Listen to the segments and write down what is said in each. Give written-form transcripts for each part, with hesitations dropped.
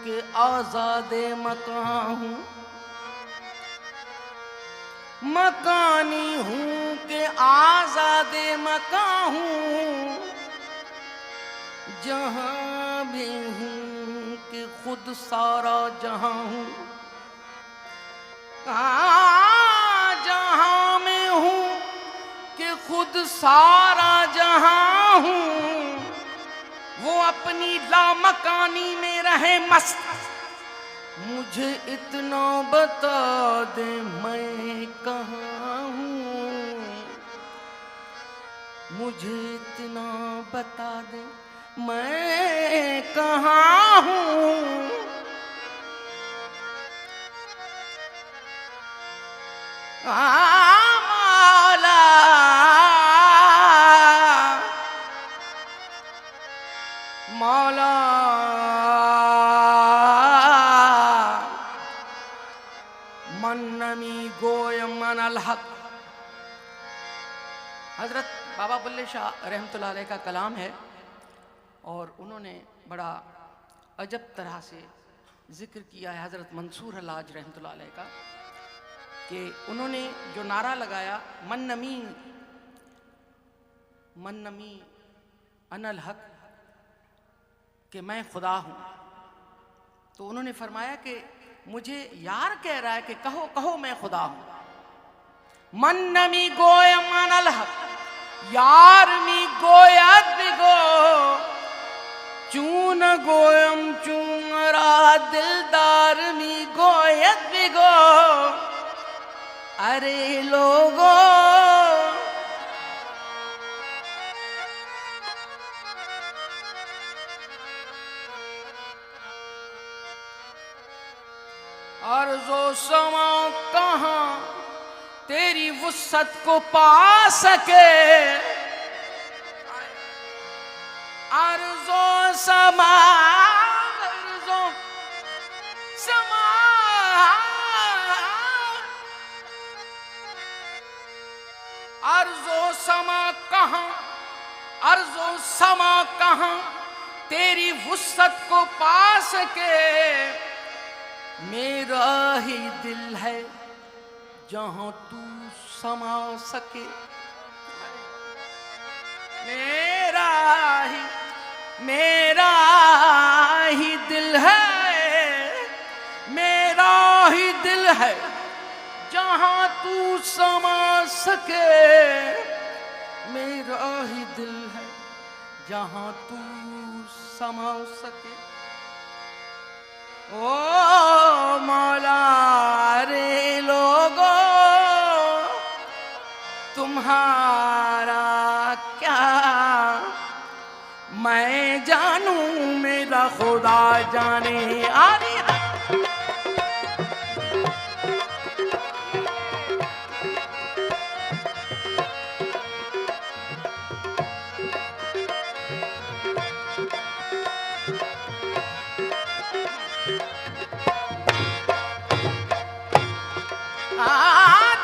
कि आजादे मकान हूँ, मकानी हूँ कि आजादे मकान हूँ, जहाँ भी हूँ कि खुद सारा जहाँ हूँ। जहाँ में हूँ कि खुद सारा जहाँ हूँ, वो अपनी लामकानी में रहे मस्त। मुझे इतना बता दे मैं कहाँ हूँ, मुझे इतना बता दे मैं कहाँ हूँ। मौला मौला मन नमी गोय मन अलहक। हजरत बाबा बुल्ले शाह रहमतुल्लाह अलैह का कलाम है और उन्होंने बड़ा अजब तरह से जिक्र किया है हजरत मंसूर हल्लाज रहमतुल्लाह अलैह का, कि उन्होंने जो नारा लगाया मन नमी अनल हक, कि मैं खुदा हूँ, तो उन्होंने फरमाया कि मुझे यार कह रहा है कि कहो कहो मैं खुदा हूँ। मन नमी गोय अनल हक, यार मी गोयत बिगो, चून गोयम चूंगरा दिलदार मी गोयत बिगो। अरे लोगो अर्ज़ो समा कहाँ तेरी वुसअत को पा सके, अर्ज़ो समा अर्ज़ो समा अर्ज़ो समा कहाँ, अर्ज़ो समा कहाँ तेरी वुसअत को पा सके। मेरा ही दिल है जहाँ तू समा सके, मेरा ही दिल है, मेरा ही दिल है जहाँ तू समा सके, मेरा ही दिल है जहाँ तू समा सके। ओ मौला रे लोगो तुम्हारा क्या मैं जानूं, मेरा खुदा जाने। आरे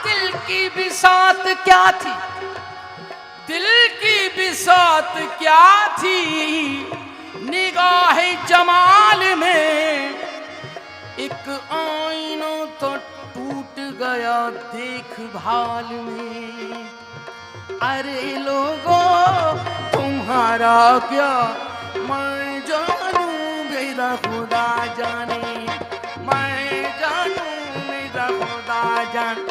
दिल की बिसात क्या थी, दिल की बिसात क्या थी, निगाह जमाल में एक आईना तो टूट गया देखभाल में। अरे लोगों तुम्हारा क्या मैं जानूं, मेरा खुदा जाने, मैं जानूं मेरा खुदा जान।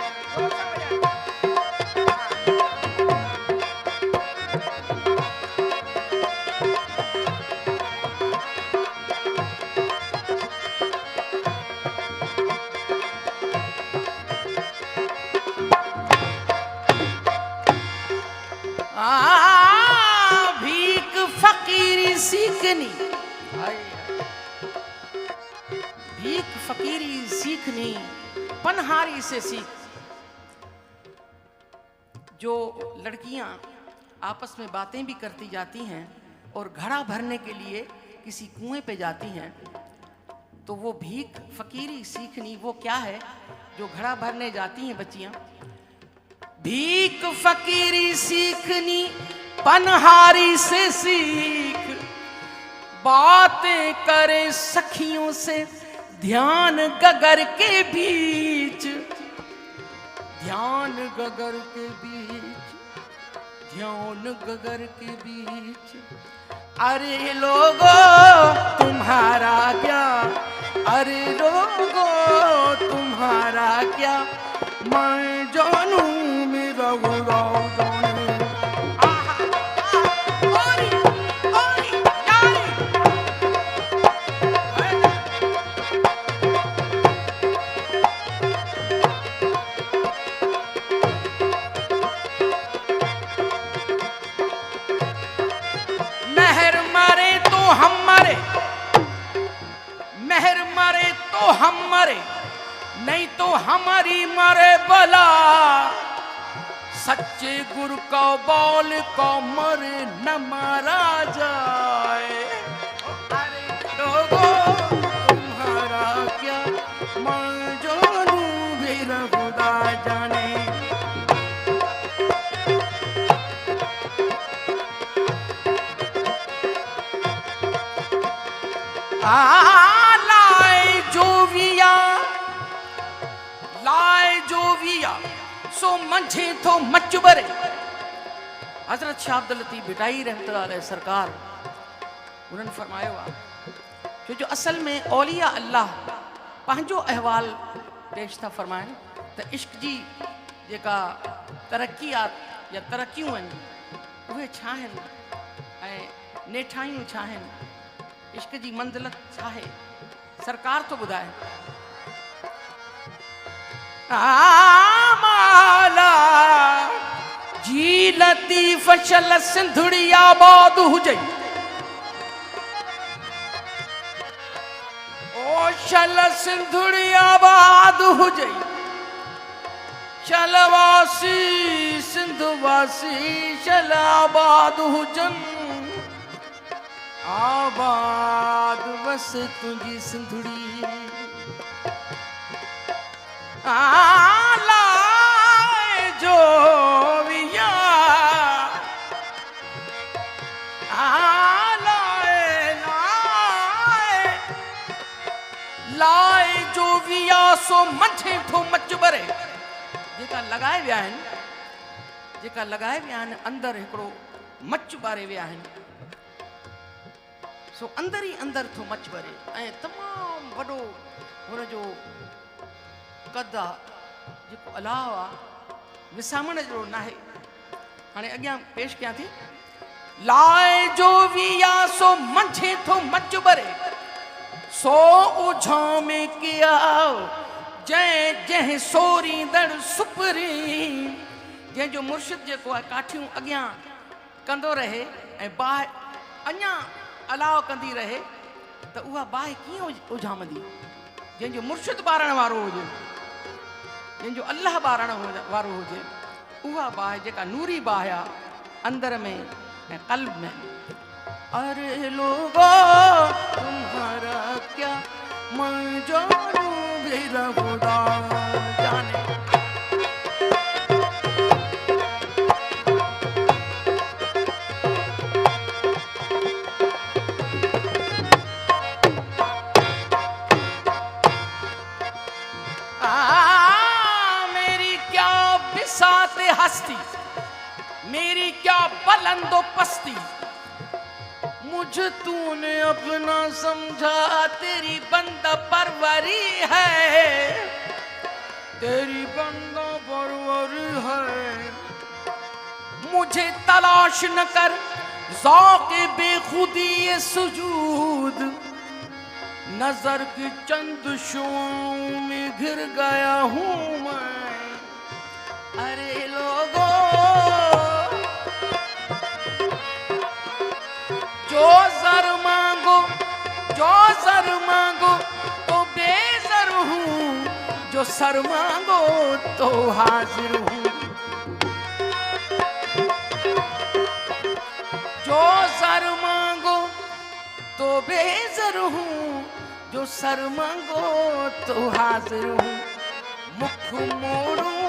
भीख फकीरी सीखनी, भीख फकीरी सीखनी पनहारी से सीख। जो लड़कियां आपस में बातें भी करती जाती हैं और घड़ा भरने के लिए किसी कुएं पे जाती हैं, तो वो भीख फकीरी सीखनी वो क्या है जो घड़ा भरने जाती हैं बच्चियां। भीख फकीरी सीखनी पनहारी से सीख, बातें करे सखियों से ध्यान गगर के बीच, ध्यान गगर के बीच, ध्यान गगर के बीच। अरे लोगो तुम्हारा क्या, अरे लोगो तुम्हारा क्या, मैं जानू मेरा गुरु जाने। हम मरे नहीं तो हमारी मरे भला, सच्चे गुरु को बोल को मरे न मारा जाए। अरे लोगों तुम्हारा क्या, मैं जानू मेरा खुदा जाने। सो मंझे तो मचबरे। हजरत शाह अब्दुल लतीफ भिटाई रहमतुल्लाह अलैह सरकार उन्होंने फरमायो आहे जो असल में औलिया अल्लाह पंहिंजो अहवाल पेश था फरमाइनि त इश्क जी जेका तरक्कियात या तरक्कियूं आहिनि उहे छा आहिनि ऐं नेठायूं छा आहिनि, इश्क जी मंज़िलत छा आहे, सरकार तो ॿुधाए। माला जी लतीफ़ शल सिंधुड़ी आबाद हुजई, ओ शल सिंधुड़ी आबाद हुजई, शलवासी सिंधुवासी शल आबाद हुजन, आबाद बस तुझी सिंधुड़ी। लाए जो विया, लाए लाए लाए जो विया सो मथे ठो मचबरे। जेका लगाए विया आहिनि, जेका लगाए विया आहिनि अंदर हिकिड़ो मच ॿारे विया आहिनि, सो अंदर ही अंदर थो मच ॿरे ऐं तमामु वॾो हुनजो कद आहे जेको अलाह आहे विसामण जहिड़ो नाहे। हाणे अॻियां पेश कयां थी। लाए जो विया सो मंझे थो मच ॿरे, सो उझा में किया जंहिं जंहिं सोरींदड़ सुपरी। जंहिंजो मुर्शिद जेको आहे काठियूं अॻियां कंदो रहे ऐं बाहि अञा अलाह कंदी रहे त उहा बाहि कीअं उझामंदी। जंहिंजो मुर्शिद ॿारण वारो हुजे, जंहिंजो अल्लाह ॿारण वारो हुजे, उहा बाहि जेका नूरी बाहि आहे अंदर में ऐं क़ल्ब में। अरे लोगो तुम्हारा क्या, मैं जानू मेरा खुदा जाने। हस्ती मेरी क्या बुलंदो पस्ती, मुझ तूने अपना समझा, तेरी बंदा परवरी है, तेरी बंदा परवरी है। मुझे तलाश न कर ज़ौक़े बेखुदी ये सुजूद, नजर की चंद शुआओं में घिर गया हूँ मैं। अरे लोगो जो जर मांगो, जो सर मांगो तो बेसर हूँ, जो सर मांगो तो हाजिर हूँ। जो सर मांगो तो बेसर हूँ, जो सर मांगो तो हाजिर हूँ। मुख मोड़ूं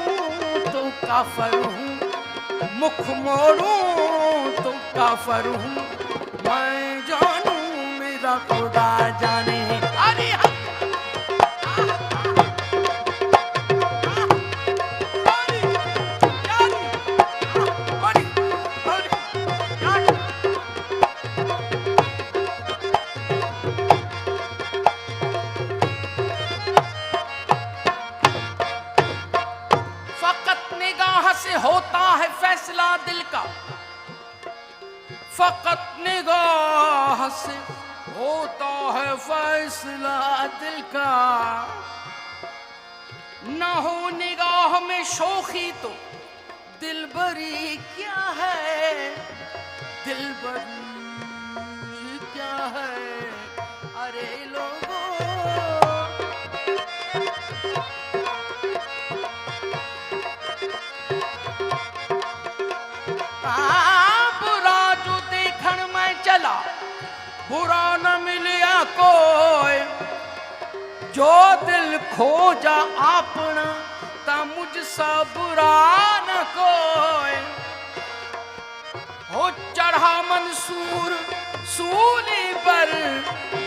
तो काफर हूँ, मुख मोड़ूं तो काफर हूँ। मैं जानू खुदा खुदा जाने। अरे से होता है फैसला दिल का, फकत निगाह से होता है फैसला दिल का। न हो निगाह में शोखी तो दिलबरी क्या है, दिलबरी क्या है। अरे लोगों बुरा जो देखण में चला, बुरा न मिलिया कोई। जो दिल खोजा अपना ता मुझसा बुरा न कोई। हो चढ़ा मंसूर सूली पर,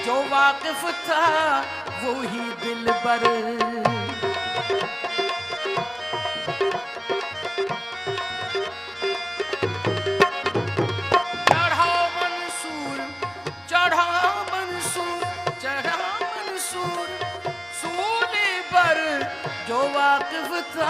जो वाकिफ था वही दिलबर। जो वाकिफ था